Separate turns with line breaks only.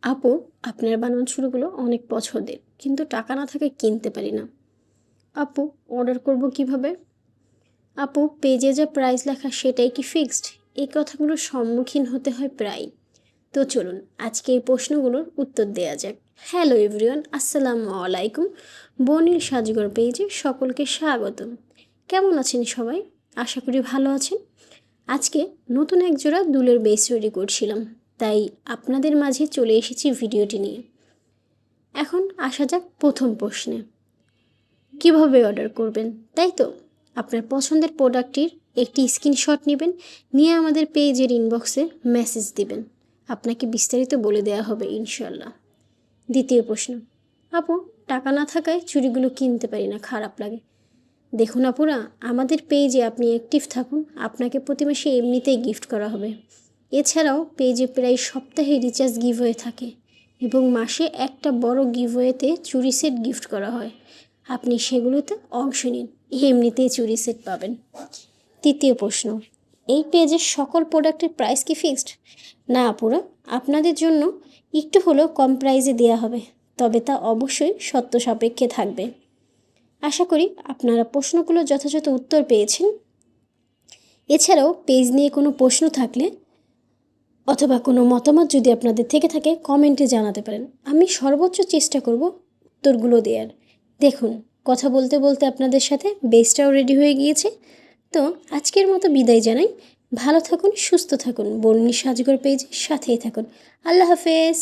আপু, আপনার বানানো ছুরিগুলো অনেক পছন্দের, কিন্তু টাকা না থাকায় কিনতে পারি না। আপু, অর্ডার করব কিভাবে? আপু, পেজে যা প্রাইস লেখা সেটাই কি ফিক্সড? এই কথাগুলোর সম্মুখীন হতে হয় প্রায়। তো চলুন আজকে এই প্রশ্নগুলোর উত্তর দেওয়া যাক। হ্যালো এভরিওয়ান, আসসালামু আলাইকুম। বনির সাজগর পেজে সকলকে স্বাগতম। কেমন আছেন সবাই? আশা করি ভালো আছেন। আজকে নতুন এক জোড়া দুলের বেস তৈরি করছিলাম, তাই আপনাদের মাঝে চলে এসেছি ভিডিওটি নিয়ে। এখন আসা যাক প্রথম প্রশ্নে, কিভাবে অর্ডার করবেন, তাই তো? আপনার পছন্দের প্রোডাক্টটির একটি স্ক্রিনশট নেবেন, নিয়ে আমাদের পেজের ইনবক্সে মেসেজ দিবেন। আপনাকে বিস্তারিত বলে দেওয়া হবে ইনশাল্লাহ। দ্বিতীয় প্রশ্ন, আপু, টাকা না থাকায় চুড়িগুলো কিনতে পারি না, খারাপ লাগে। দেখুন আপুরা, আমাদের পেজে আপনি অ্যাক্টিভ থাকুন, আপনাকে প্রতি মাসে এমনিতেই গিফট করা হবে। এছাড়াও পেজে প্রায় সপ্তাহে রিচার্জ গিভওয়ে থাকে এবং মাসে একটা বড় গিভওয়েতে চুরি সেট গিফট করা হয়। আপনি সেগুলোতে অংশ নিন, এমনিতেই চুরি সেট পাবেন। তৃতীয় প্রশ্ন, এই পেজের সকল প্রোডাক্টের প্রাইস কি ফিক্সড? না আপুরা, আপনাদের জন্য একটু হলেও কম প্রাইসে দেওয়া হবে, তবে তা অবশ্যই সত্য সাপেক্ষে থাকবে। আশা করি আপনারা প্রশ্নগুলো যথাযথ উত্তর পেয়েছেন। এছাড়াও পেজ নিয়ে কোনো প্রশ্ন থাকলে অথবা কোনো মতামত যদি আপনাদের থেকে থাকে কমেন্টে জানাতে পারেন, আমি সর্বোচ্চ চেষ্টা করব উত্তরগুলো দেওয়ার। দেখুন, কথা বলতে বলতে আপনাদের সাথে বেসটাও রেডি হয়ে গিয়েছে। তো আজকের মতো বিদায় জানাই। ভালো থাকুন, সুস্থ থাকুন, বর্ণিল সাজগর পেজের সাথেই থাকুন। আল্লাহ হাফেজ।